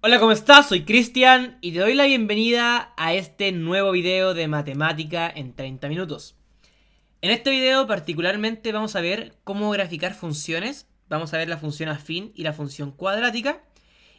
Hola, ¿cómo estás? Soy Cristian y te doy la bienvenida a este nuevo video de matemática en 30 minutos. En este video particularmente vamos a ver cómo graficar funciones, vamos a ver la función afín y la función cuadrática.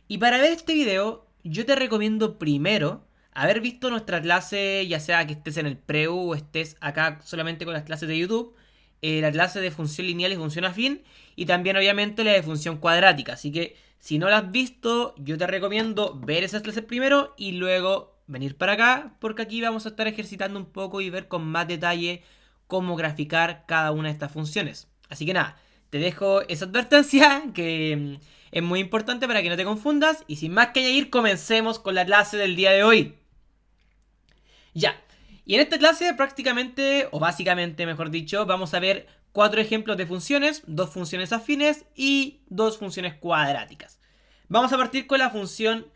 Y para ver este video yo te recomiendo primero haber visto nuestra clase, ya sea que estés en el preu o estés acá solamente con las clases de YouTube, la clase de función lineal y función afín, y también obviamente la de función cuadrática. Así que si no la has visto, yo te recomiendo ver esas clases primero y luego venir para acá, porque aquí vamos a estar ejercitando un poco y ver con más detalle cómo graficar cada una de estas funciones. Así que nada, te dejo esa advertencia que es muy importante para que no te confundas. Y sin más que añadir, comencemos con la clase del día de hoy. Ya. Y en esta clase prácticamente, o básicamente mejor dicho, vamos a ver 4 ejemplos de funciones, 2 funciones afines y 2 funciones cuadráticas. Vamos a partir con la función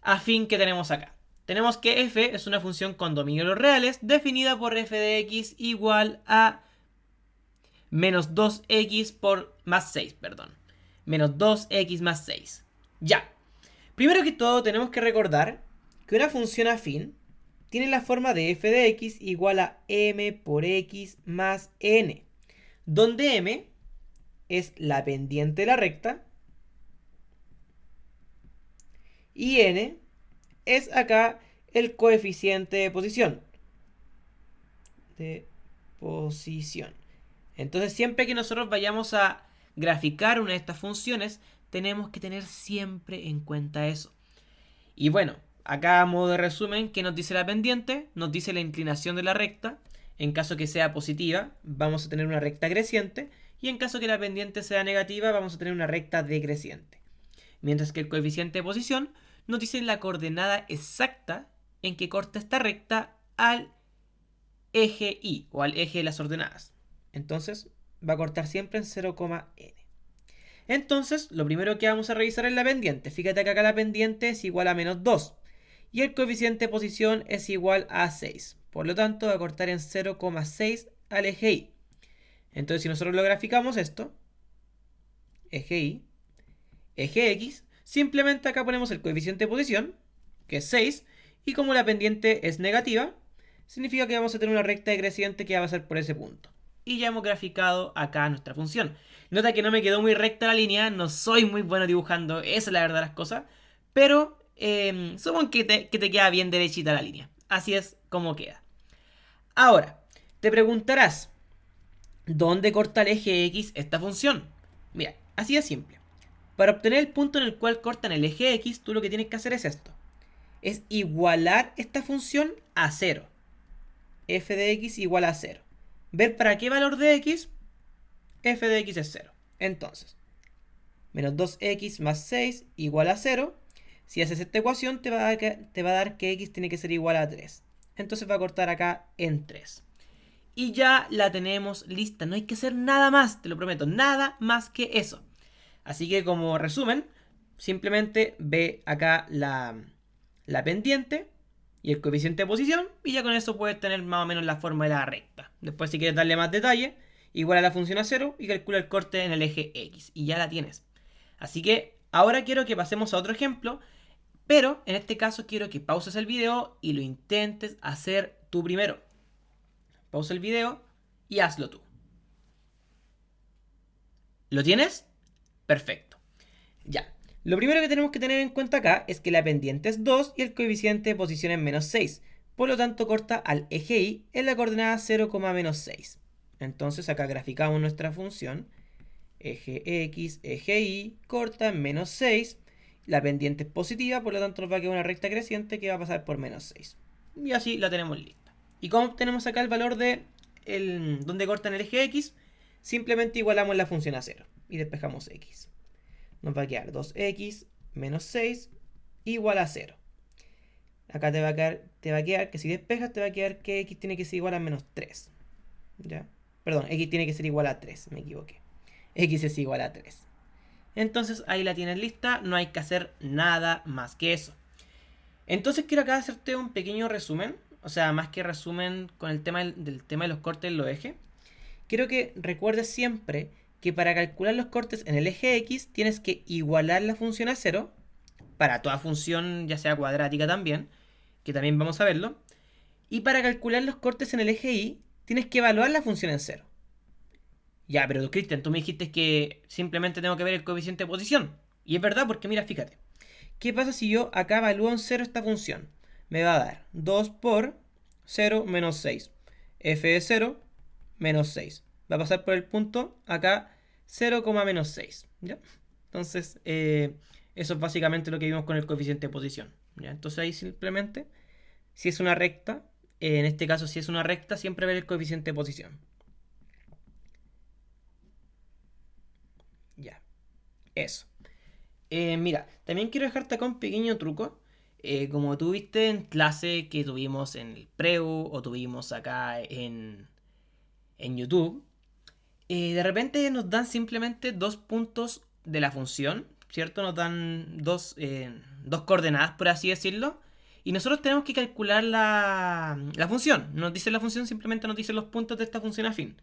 afín que tenemos acá. Tenemos que f es una función con dominio de los reales definida por f de x igual a menos 2x por más 6, perdón. Menos 2x más 6. Ya. Primero que todo tenemos que recordar que una función afín tiene la forma de f de x igual a m por x más n, donde m es la pendiente de la recta y n es acá el coeficiente de posición. De posición. Entonces siempre que nosotros vayamos a graficar una de estas funciones, tenemos que tener siempre en cuenta eso. Y bueno, acá a modo de resumen, ¿qué nos dice la pendiente? Nos dice la inclinación de la recta. En caso que sea positiva, vamos a tener una recta creciente. Y en caso que la pendiente sea negativa, vamos a tener una recta decreciente. Mientras que el coeficiente de posición nos dice la coordenada exacta en que corta esta recta al eje Y o al eje de las ordenadas. Entonces va a cortar siempre en 0,n. Entonces, lo primero que vamos a revisar es la pendiente. Fíjate que acá la pendiente es igual a menos 2 y el coeficiente de posición es igual a 6. Por lo tanto, va a cortar en 0,6 al eje Y. Entonces, si nosotros lo graficamos esto, eje Y, eje X, simplemente acá ponemos el coeficiente de posición, que es 6, y como la pendiente es negativa, significa que vamos a tener una recta decreciente que va a pasar por ese punto. Y ya hemos graficado acá nuestra función. Nota que no me quedó muy recta la línea, no soy muy bueno dibujando, esa es la verdad de las cosas, pero supongo que te queda bien derechita la línea. Así es como queda. Ahora, te preguntarás, ¿dónde corta el eje X esta función? Mira, así de simple. Para obtener el punto en el cual cortan el eje X, tú lo que tienes que hacer es esto. Es igualar esta función a 0. F de X igual a 0. Ver para qué valor de X, F de X es 0. Entonces, menos 2x más 6 igual a 0. Si haces esta ecuación, te va a dar que X tiene que ser igual a 3. Entonces va a cortar acá en 3. Y ya la tenemos lista. No hay que hacer nada más, te lo prometo. Nada más que eso. Así que como resumen, simplemente ve acá la pendiente y el coeficiente de posición y ya con eso puedes tener más o menos la forma de la recta. Después si quieres darle más detalle, igual a la función a 0 y calcula el corte en el eje X y ya la tienes. Así que ahora quiero que pasemos a otro ejemplo, pero en este caso quiero que pauses el video y lo intentes hacer tú primero. Pausa el video y hazlo tú. ¿Lo tienes? Perfecto. Ya. Lo primero que tenemos que tener en cuenta acá es que la pendiente es 2 y el coeficiente de posición es menos 6. Por lo tanto, corta al eje Y en la coordenada 0, menos 6. Entonces acá graficamos nuestra función. Eje X, eje Y, corta en menos 6. La pendiente es positiva, por lo tanto nos va a quedar una recta creciente que va a pasar por menos 6. Y así la tenemos lista. ¿Y cómo obtenemos acá el valor de donde corta en el eje X? Simplemente igualamos la función a 0 y despejamos X. Nos va a quedar 2x menos 6 igual a 0. Acá te va a quedar que si despejas te va a quedar que x tiene que ser igual a menos 3. ¿Ya? Perdón, x tiene que ser igual a 3, me equivoqué. X es igual a 3. Entonces ahí la tienes lista, no hay que hacer nada más que eso. Entonces quiero acá hacerte un pequeño resumen, o sea, más que resumen con el tema del tema de los cortes en los ejes. Quiero que recuerdes siempre que para calcular los cortes en el eje X tienes que igualar la función a 0 para toda función, ya sea cuadrática también, que también vamos a verlo. Y para calcular los cortes en el eje Y, tienes que evaluar la función en cero. Ya, pero Cristian, tú me dijiste que simplemente tengo que ver el coeficiente de posición. Y es verdad, porque mira, fíjate. ¿Qué pasa si yo acá evalúo en cero esta función? Me va a dar 2 por 0 menos 6. F de 0 menos 6. Va a pasar por el punto acá 0, menos 6. ¿Ya? Entonces, eso es básicamente lo que vimos con el coeficiente de posición. ¿Ya? Entonces ahí simplemente, si es una recta, en este caso si es una recta, siempre ver el coeficiente de posición. Ya, eso. Mira, también quiero dejarte acá un pequeño truco. Como tú viste en clase que tuvimos en el Preu o tuvimos acá en YouTube, de repente nos dan simplemente dos puntos de la función, ¿cierto? Nos dan dos coordenadas, por así decirlo. Y nosotros tenemos que calcular la función. Nos dice la función, simplemente nos dice los puntos de esta función afín.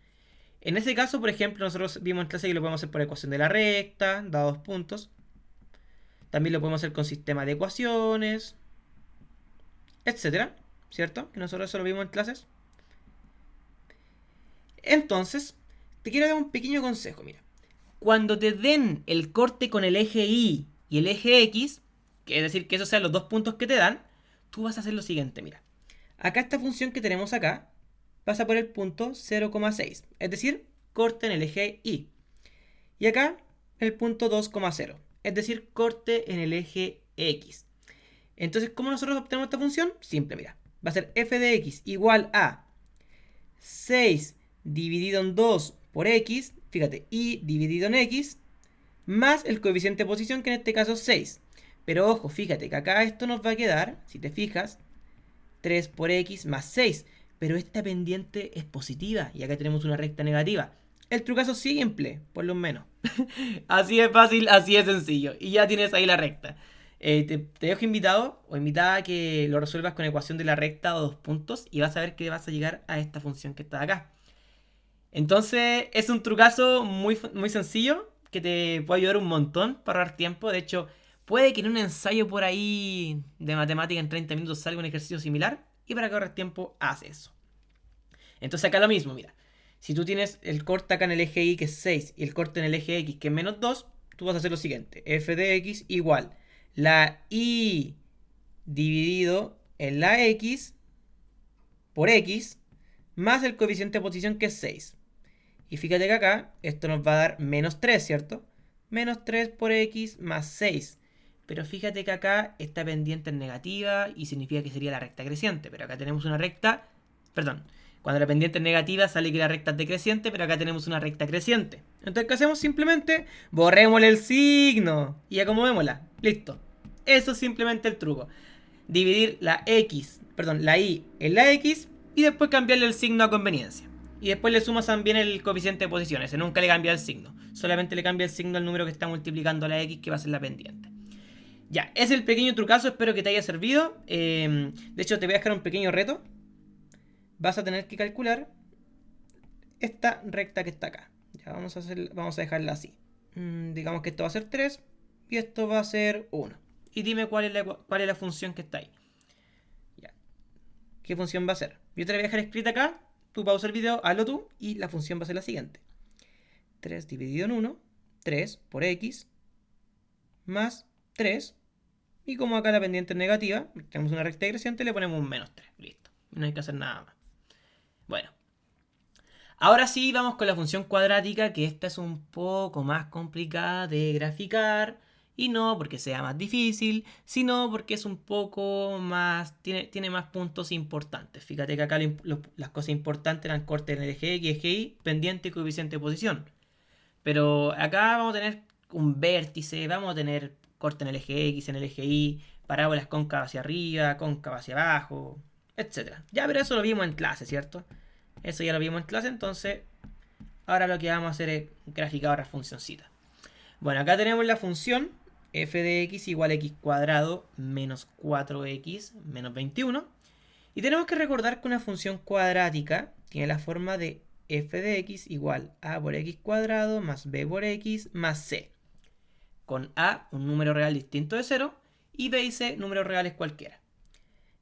En ese caso, por ejemplo, nosotros vimos en clase que lo podemos hacer por ecuación de la recta, da 2 puntos. También lo podemos hacer con sistema de ecuaciones, etcétera, ¿cierto? Que nosotros eso lo vimos en clases. Entonces, te quiero dar un pequeño consejo, mira. Cuando te den el corte con el eje Y y el eje X, que es decir, que esos sean los dos puntos que te dan, tú vas a hacer lo siguiente, mira. Acá esta función que tenemos acá pasa por el punto 0,6, es decir, corte en el eje Y. Y acá el punto 2,0, es decir, corte en el eje X. Entonces, ¿cómo nosotros obtenemos esta función? Simple, mira. Va a ser f de x igual a 6 dividido en 2 por x, fíjate, y dividido en x, más el coeficiente de posición, que en este caso es 6. Pero ojo, fíjate que acá esto nos va a quedar, si te fijas, 3 por x más 6. Pero esta pendiente es positiva y acá tenemos una recta negativa. El trucazo simple, por lo menos. Así es fácil, así es sencillo. Y ya tienes ahí la recta. Te dejo invitado o invitada a que lo resuelvas con ecuación de la recta o dos puntos y vas a ver que vas a llegar a esta función que está acá. Entonces es un trucazo muy, muy sencillo que te puede ayudar un montón para ahorrar tiempo. De hecho, puede que en un ensayo por ahí de matemática en 30 minutos salga un ejercicio similar y para que ahorres tiempo, haz eso. Entonces acá lo mismo, mira. Si tú tienes el corte acá en el eje Y que es 6 y el corte en el eje X que es menos 2, tú vas a hacer lo siguiente. F de X igual la Y dividido en la X por X más el coeficiente de posición que es 6. Y fíjate que acá esto nos va a dar menos 3, ¿cierto? Menos 3 por X más 6. Pero fíjate que acá esta pendiente es negativa y significa que sería la recta creciente. Pero acá tenemos una recta, perdón, cuando la pendiente es negativa sale que la recta es decreciente, pero acá tenemos una recta creciente. Entonces, ¿qué hacemos? Simplemente borrémosle el signo y acomodémosla. Listo. Eso es simplemente el truco. Dividir la Y en la X y después cambiarle el signo a conveniencia. Y después le sumas también el coeficiente de posiciones. Nunca le cambia el signo. Solamente le cambia el signo al número que está multiplicando la X, que va a ser la pendiente. Ya, ese es el pequeño trucazo. Espero que te haya servido. De hecho, te voy a dejar un pequeño reto. Vas a tener que calcular esta recta que está acá. Ya vamos a dejarla así. Digamos que esto va a ser 3 y esto va a ser 1. Y dime cuál es la función que está ahí. Ya. ¿Qué función va a ser? Yo te la voy a dejar escrita acá. Tú pausa el video, hazlo tú y la función va a ser la siguiente. 3 dividido en 1, 3 por x más 3. Y como acá la pendiente es negativa, tenemos una recta creciente, le ponemos un menos 3. Listo. No hay que hacer nada más. Bueno. Ahora sí, vamos con la función cuadrática, que esta es un poco más complicada de graficar. Y no porque sea más difícil, sino porque es un poco más, tiene más puntos importantes. Fíjate que acá las cosas importantes eran corte en el eje X, eje Y, pendiente y coeficiente de posición. Pero acá vamos a tener un vértice, vamos a tener corte en el eje X, en el eje Y, parábolas cóncavas hacia arriba, cóncavas hacia abajo, etc. Ya, pero eso lo vimos en clase, ¿cierto? Eso ya lo vimos en clase, entonces ahora lo que vamos a hacer es graficar otra funcioncita. Bueno, acá tenemos la función f de x igual a x cuadrado menos 4x menos 21. Y tenemos que recordar que una función cuadrática tiene la forma de f de x igual a por x cuadrado más b por x más c. Con a un número real distinto de 0 y B y C números reales cualquiera.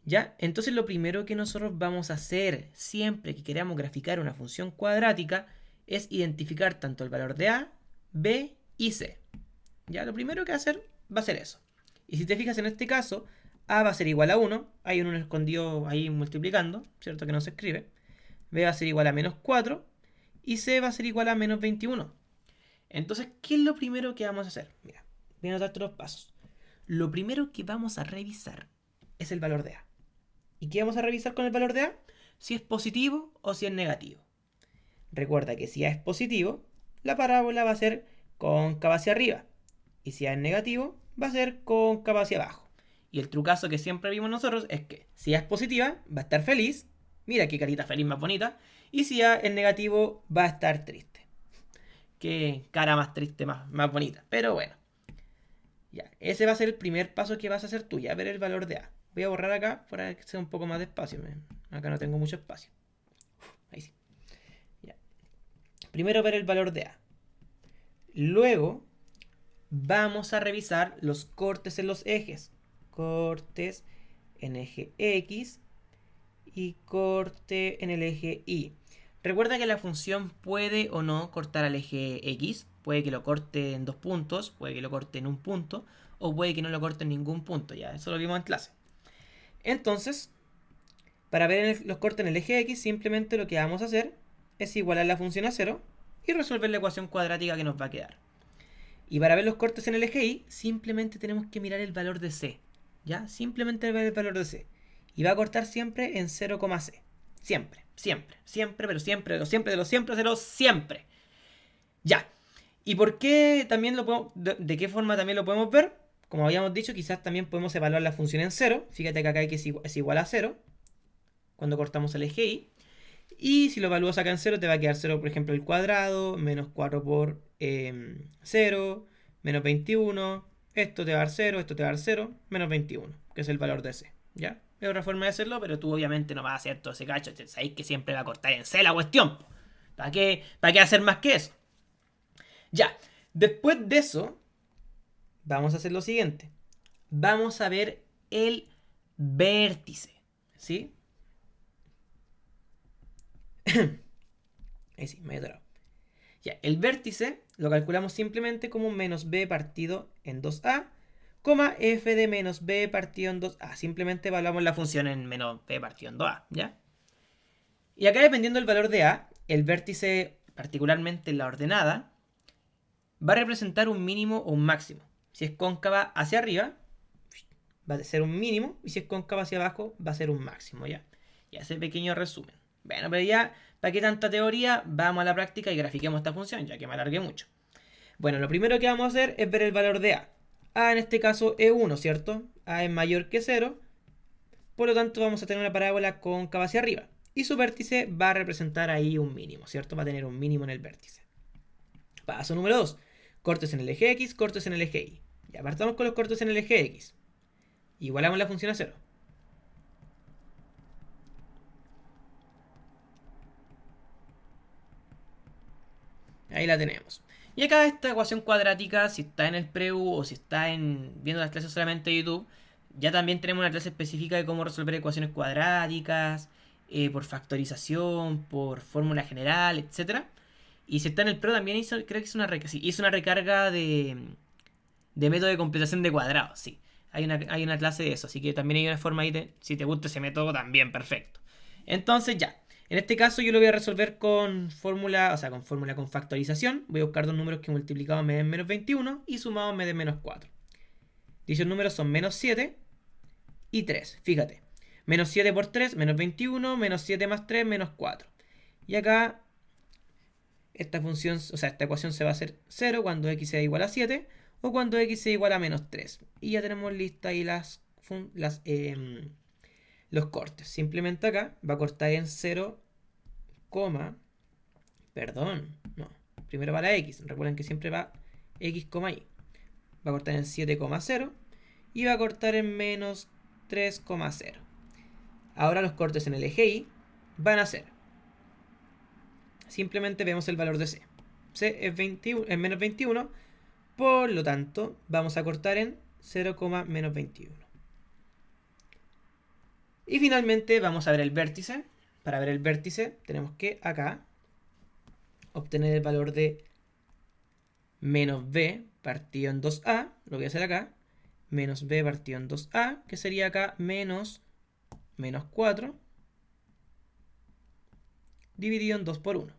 ¿Ya? Entonces lo primero que nosotros vamos a hacer siempre que queramos graficar una función cuadrática es identificar tanto el valor de A, B y C. ¿Ya? Lo primero que hacer va a ser eso. Y si te fijas en este caso, A va a ser igual a 1, hay un 1 escondido ahí multiplicando, ¿cierto? Que no se escribe. B va a ser igual a menos 4 y C va a ser igual a menos 21. Entonces, ¿qué es lo primero que vamos a hacer? Mira, voy a anotarte los pasos. Lo primero que vamos a revisar es el valor de A. ¿Y qué vamos a revisar con el valor de A? Si es positivo o si es negativo. Recuerda que si A es positivo, la parábola va a ser cóncava hacia arriba. Y si A es negativo, va a ser cóncava hacia abajo. Y el trucazo que siempre vimos nosotros es que si A es positiva, va a estar feliz. Mira qué carita feliz más bonita. Y si A es negativo, va a estar triste. Qué cara más triste, más bonita. Pero bueno. Ya, ese va a ser el primer paso que vas a hacer tú. Ya ver el valor de A. Voy a borrar acá para que sea un poco más de espacio. Acá no tengo mucho espacio. Ahí sí. Ya. Primero ver el valor de A. Luego vamos a revisar los cortes en los ejes. Cortes en eje X y corte en el eje Y. Recuerda que la función puede o no cortar al eje X. Puede que lo corte en 2 puntos, puede que lo corte en un punto, o puede que no lo corte en ningún punto. Ya, eso lo vimos en clase. Entonces, para ver los cortes en el eje X, simplemente lo que vamos a hacer es igualar la función a 0 y resolver la ecuación cuadrática que nos va a quedar. Y para ver los cortes en el eje Y, simplemente tenemos que mirar el valor de C. ¿Ya? Simplemente ver el valor de C. Y va a cortar siempre en 0,C. Siempre, siempre, siempre, pero siempre, de los siempre. Ya. ¿Y por qué también lo podemos, de qué forma también lo podemos ver? Como habíamos dicho, quizás también podemos evaluar la función en 0. Fíjate que acá es igual a 0 cuando cortamos el eje Y. Y si lo evalúas acá en 0, te va a quedar 0, por ejemplo, el cuadrado, menos 4 por 0, menos 21. Esto te va a dar 0, esto te va a dar 0, menos 21, que es el valor de C. ¿Ya? Es otra forma de hacerlo, pero tú obviamente no vas a hacer todo ese cacho. Sabéis que siempre va a cortar en C la cuestión. ¿Para qué hacer más que eso? Ya, después de eso, vamos a hacer lo siguiente. Vamos a ver el vértice. ¿Sí? Ahí sí, me he atorado. Ya, el vértice lo calculamos simplemente como menos b partido en 2a, f de menos b partido en 2a. Simplemente evaluamos la función en menos b partido en 2a, ¿ya? Y acá, dependiendo del valor de a, el vértice, particularmente en la ordenada, va a representar un mínimo o un máximo. Si es cóncava hacia arriba, va a ser un mínimo, y si es cóncava hacia abajo, va a ser un máximo, ¿ya? Y ese pequeño resumen. Bueno, pero ya, ¿para qué tanta teoría? Vamos a la práctica y grafiquemos esta función, ya que me alargué mucho. Bueno, lo primero que vamos a hacer es ver el valor de a. A en este caso es 1, ¿cierto? A es mayor que 0. Por lo tanto, vamos a tener una parábola cóncava hacia arriba. Y su vértice va a representar ahí un mínimo, ¿cierto? Va a tener un mínimo en el vértice. Paso número 2. Cortes en el eje X, cortes en el eje Y. Ya partamos con los cortes en el eje X. Igualamos la función a 0. Ahí la tenemos. Y acá esta ecuación cuadrática, si está en el preu o si está viendo las clases solamente de YouTube, ya también tenemos una clase específica de cómo resolver ecuaciones cuadráticas, por factorización, por fórmula general, etc. Y si está en el preu también creo que hizo una recarga de método de completación de cuadrados, sí. Hay una clase de eso, así que también hay una forma ahí, si te gusta ese método, también perfecto. Entonces ya, en este caso yo lo voy a resolver con fórmula, con factorización. Voy a buscar dos números que multiplicados me den menos 21 y sumados me den menos 4. Dichos números son menos 7 y 3, fíjate. Menos 7 por 3, menos 21, menos 7 más 3, menos 4. Y acá esta ecuación se va a hacer 0 cuando x sea igual a 7 o cuando x sea igual a menos 3. Y ya tenemos listas ahí los cortes. Simplemente acá va a cortar en 0, primero va la x. Recuerden que siempre va x, y. Va a cortar en 7,0 y va a cortar en menos 3,0. Ahora los cortes en el eje y van a ser, simplemente vemos el valor de c. C es menos 21, por lo tanto vamos a cortar en 0, menos 21. Y finalmente vamos a ver el vértice. Para ver el vértice tenemos que acá obtener el valor de menos b partido en 2a, lo voy a hacer acá, menos b partido en 2a, que sería acá menos 4 dividido en 2 por 1.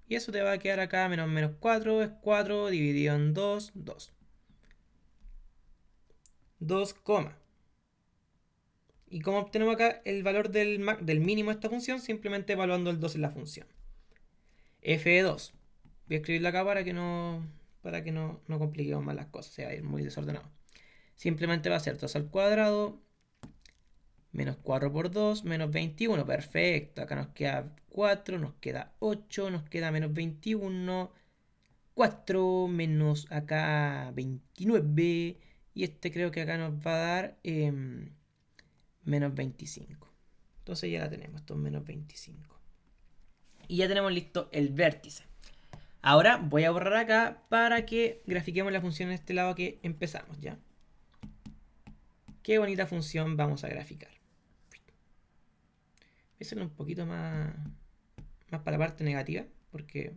Y eso te va a quedar acá, menos 4 es 4 dividido en 2, 2. 2, ¿y cómo obtenemos acá el valor del mínimo de esta función? Simplemente evaluando el 2 en la función. f de 2. Voy a escribirlo acá para que no compliquemos más las cosas, se va a ir muy desordenado. Simplemente va a ser 2 al cuadrado, menos 4 por 2, menos 21. Perfecto, acá nos queda 4, nos queda 8, nos queda menos 21, 4 menos acá 29. Y este creo que acá nos va a dar menos 25. Entonces ya la tenemos, esto es menos 25. Y ya tenemos listo el vértice. Ahora voy a borrar acá para que grafiquemos la función en este lado que empezamos, ¿ya? Qué bonita función vamos a graficar. Voy a hacerlo un poquito más para la parte negativa, porque...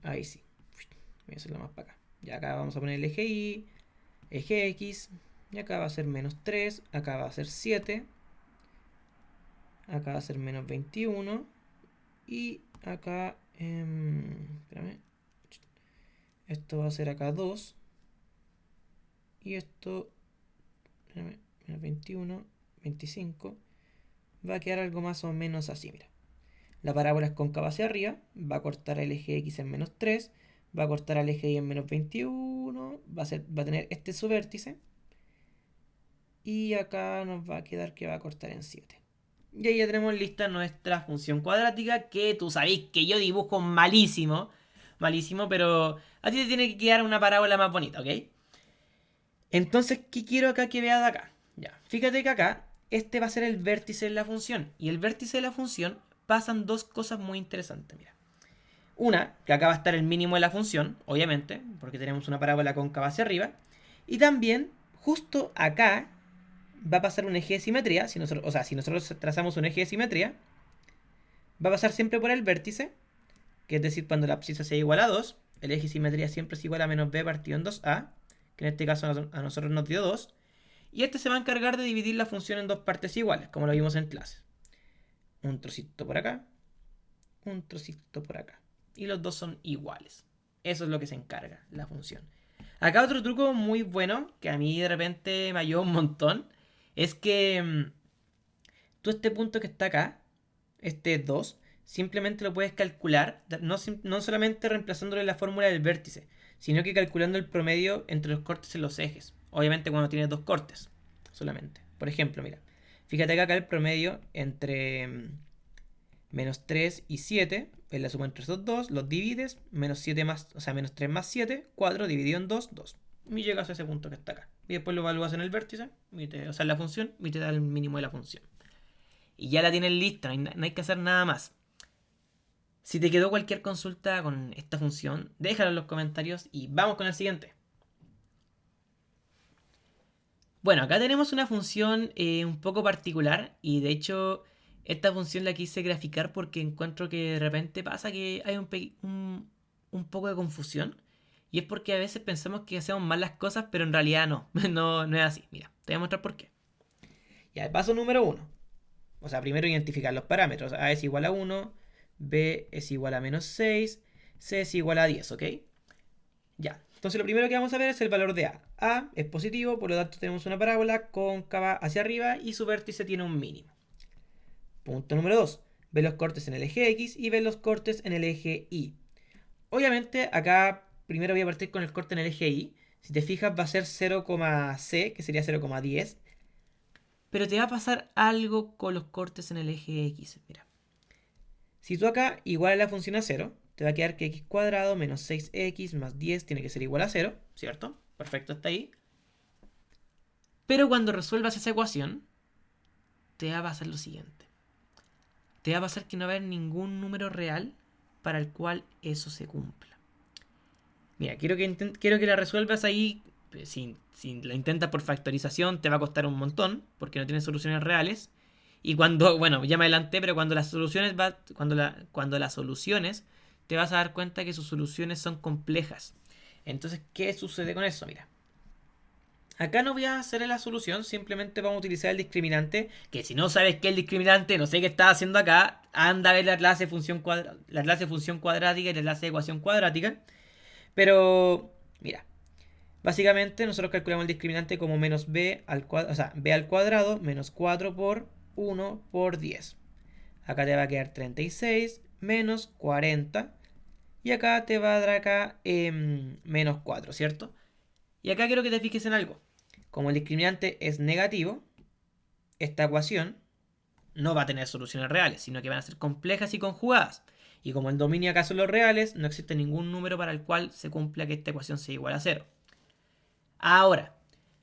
ahí sí. Voy a hacerlo más para acá. Ya acá vamos a poner el eje Y, eje X, y acá va a ser menos 3, acá va a ser 7, acá va a ser menos 21, y acá... espérame. Esto va a ser acá 2, y esto... espérame, menos 21, 25... va a quedar algo más o menos así, mira. La parábola es cóncava hacia arriba, va a cortar el eje X en menos 3, va a cortar al eje Y en menos 21, va a tener este su vértice, y acá nos va a quedar que va a cortar en 7. Y ahí ya tenemos lista nuestra función cuadrática, que tú sabéis que yo dibujo malísimo, pero a ti te tiene que quedar una parábola más bonita, ¿ok? Entonces, ¿qué quiero acá que veas de acá? Ya, fíjate que acá este va a ser el vértice de la función. Y el vértice de la función pasan dos cosas muy interesantes. Mira. Una, que acá va a estar el mínimo de la función, obviamente, porque tenemos una parábola cóncava hacia arriba. Y también, justo acá, va a pasar un eje de simetría. Si nosotros trazamos un eje de simetría, va a pasar siempre por el vértice, que es decir, cuando la abscisa sea igual a 2, el eje de simetría siempre es igual a menos b partido en 2a, que en este caso a nosotros nos dio 2. Y este se va a encargar de dividir la función en dos partes iguales, como lo vimos en clase. Un trocito por acá, un trocito por acá. Y los dos son iguales. Eso es lo que se encarga la función. Acá otro truco muy bueno, que a mí de repente me ayuda un montón, es que tú este punto que está acá, este 2, simplemente lo puedes calcular, no solamente reemplazándole la fórmula del vértice, sino que calculando el promedio entre los cortes en los ejes. Obviamente cuando tienes dos cortes solamente. Por ejemplo, mira, fíjate que acá el promedio entre menos 3 y 7 es la suma entre estos dos, los divides, menos 3 más 7, 4 dividido en 2, 2. Y llegas a ese punto que está acá. Y después lo evalúas en el vértice, o sea, en la función, y te da el mínimo de la función. Y ya la tienes lista, no hay que hacer nada más. Si te quedó cualquier consulta con esta función, déjalo en los comentarios y vamos con el siguiente. Bueno, acá tenemos una función un poco particular y de hecho esta función la quise graficar porque encuentro que de repente pasa que hay un poco de confusión y es porque a veces pensamos que hacemos mal las cosas pero en realidad no, no es así. Mira, te voy a mostrar por qué. Ya, el paso número 1. O sea, primero identificar los parámetros. A es igual a 1, B es igual a menos 6, C es igual a 10, ¿ok? Ya, entonces lo primero que vamos a ver es el valor de A. A es positivo, por lo tanto tenemos una parábola cóncava hacia arriba y su vértice tiene un mínimo. Punto número 2. Ve los cortes en el eje X y ve los cortes en el eje Y. Obviamente acá primero voy a partir con el corte en el eje Y. Si te fijas va a ser 0,C, que sería 0,10. Pero te va a pasar algo con los cortes en el eje X. Mira. Si tú acá igual a la función a 0, te va a quedar que x cuadrado menos 6x más 10 tiene que ser igual a 0, ¿cierto? Perfecto, está ahí. Pero cuando resuelvas esa ecuación, te va a pasar lo siguiente. Te va a pasar que no va a haber ningún número real para el cual eso se cumpla. Mira, quiero que la resuelvas ahí Si lo intentas por factorización te va a costar un montón, porque no tienes soluciones reales. Y cuando, bueno, ya me adelanté, pero cuando las soluciones cuando las soluciones te vas a dar cuenta que sus soluciones son complejas. Entonces, ¿qué sucede con eso? Mira. Acá no voy a hacer la solución, simplemente vamos a utilizar el discriminante, que si no sabes qué es el discriminante, no sé qué estás haciendo acá, anda a ver la clase de función cuadrática y la clase de ecuación cuadrática. Pero, mira, básicamente nosotros calculamos el discriminante como menos b al cuadrado, o sea, b al cuadrado menos 4 por 1 por 10. Acá te va a quedar 36 menos 40. Y acá te va a dar acá menos 4, ¿cierto? Y acá quiero que te fijes en algo. Como el discriminante es negativo, esta ecuación no va a tener soluciones reales, sino que van a ser complejas y conjugadas. Y como el dominio acá son los reales, no existe ningún número para el cual se cumpla que esta ecuación sea igual a 0. Ahora,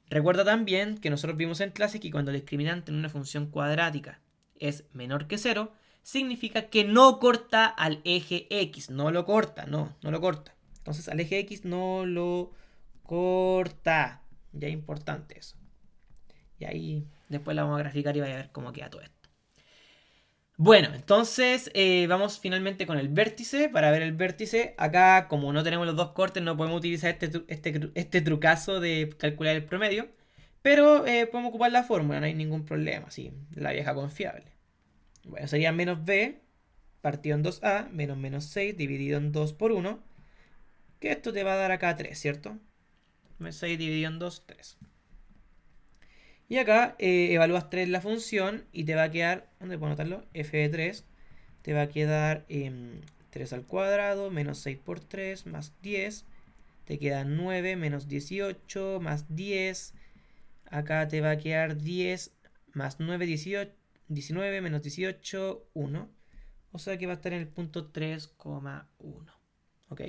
recuerda también que nosotros vimos en clase que cuando el discriminante en una función cuadrática es menor que 0, significa que no corta al eje X. No lo corta, no lo corta. Entonces al eje X no lo corta. Ya es importante eso. Y ahí después la vamos a graficar y vaya a ver cómo queda todo esto. Bueno, entonces vamos finalmente con el vértice. Para ver el vértice, acá como no tenemos los dos cortes, no podemos utilizar este trucazo de calcular el promedio. Pero podemos ocupar la fórmula, no hay ningún problema, sí, la vieja confiable. Bueno, sería menos b partido en 2a menos 6 dividido en 2 por 1. Que esto te va a dar acá 3, ¿cierto? 6 dividido en 2, 3. Y acá evalúas 3 la función y te va a quedar, ¿dónde puedo anotarlo? F de 3. Te va a quedar 3 al cuadrado menos 6 por 3 más 10. Te queda 9 menos 18 más 10. Acá te va a quedar 10 más 9, 18, 19 menos 18, 1. O sea que va a estar en el punto 3,1. ¿Ok?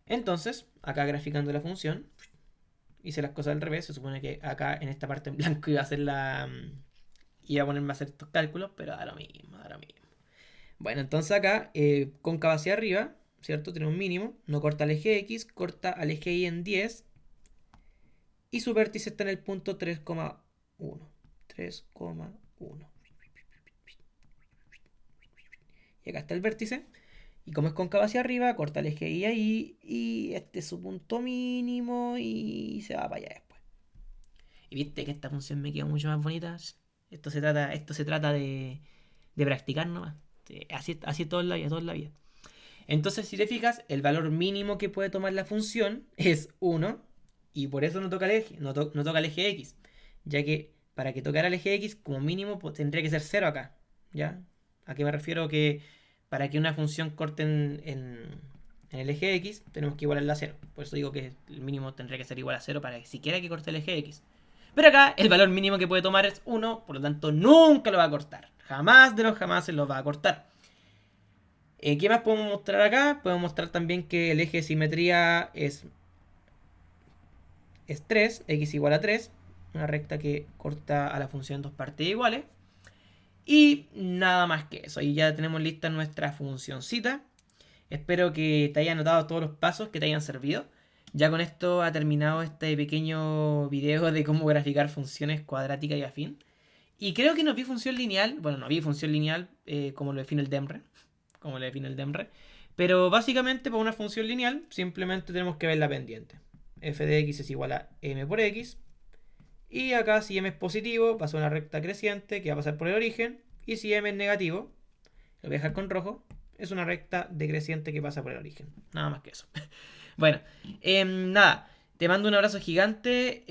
Entonces, acá graficando la función, hice las cosas al revés. Se supone que acá en esta parte en blanco iba a hacer iba a ponerme a hacer estos cálculos, pero da lo mismo. Bueno, entonces acá, cóncava hacia arriba, ¿cierto? Tiene un mínimo. No corta al eje X, corta al eje Y en 10. Y su vértice está en el punto 3,1. 3,1. Y acá está el vértice. Y como es cóncavo hacia arriba, corta el eje Y ahí. Y este es su punto mínimo. Y se va para allá después. Y viste que esta función me queda mucho más bonita. Esto se trata de practicar nomás. Así toda la vida. Entonces, si te fijas, el valor mínimo que puede tomar la función es 1. Y por eso no toca el eje, no toca el eje X. Ya que para que tocara el eje X, como mínimo, pues, tendría que ser 0 acá. ¿Ya? ¿A qué me refiero? Que para que una función corte en el eje X, tenemos que igualarla a 0. Por eso digo que el mínimo tendría que ser igual a 0 para que siquiera que corte el eje X. Pero acá el valor mínimo que puede tomar es 1, por lo tanto nunca lo va a cortar. Jamás de los jamás se lo va a cortar. ¿Qué más podemos mostrar acá? Podemos mostrar también que el eje de simetría es 3, x igual a 3. Una recta que corta a la función en dos partes iguales. Y nada más que eso. Y ya tenemos lista nuestra funcioncita. Espero que te hayan notado todos los pasos, que te hayan servido. Ya con esto ha terminado este pequeño video de cómo graficar funciones cuadráticas y afín. Y creo que no vi función lineal. Bueno, no vi función lineal como lo define el DEMRE. Pero básicamente para una función lineal simplemente tenemos que ver la pendiente. F de x es igual a m por x. Y acá si m es positivo pasa una recta creciente que va a pasar por el origen. Y si m es negativo, lo voy a dejar con rojo, es una recta decreciente que pasa por el origen. Nada más que eso. Bueno, nada, te mando un abrazo gigante.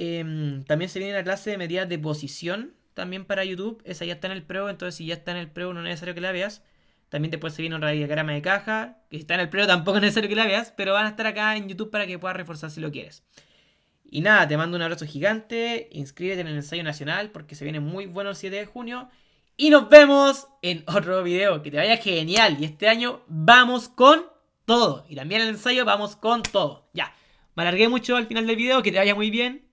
También se viene la clase de medidas de posición también para YouTube. Esa ya está en el preo, entonces si ya está en el preo no es necesario que la veas. También después se viene un radiograma de caja, que si está en el preo tampoco es necesario que la veas, pero van a estar acá en YouTube para que puedas reforzar si lo quieres. Y nada, te mando un abrazo gigante. Inscríbete en el ensayo nacional porque se viene muy bueno el 7 de junio. Y nos vemos en otro video. Que te vaya genial. Y este año vamos con todo. Y también el ensayo vamos con todo. Ya, me alargué mucho al final del video. Que te vaya muy bien.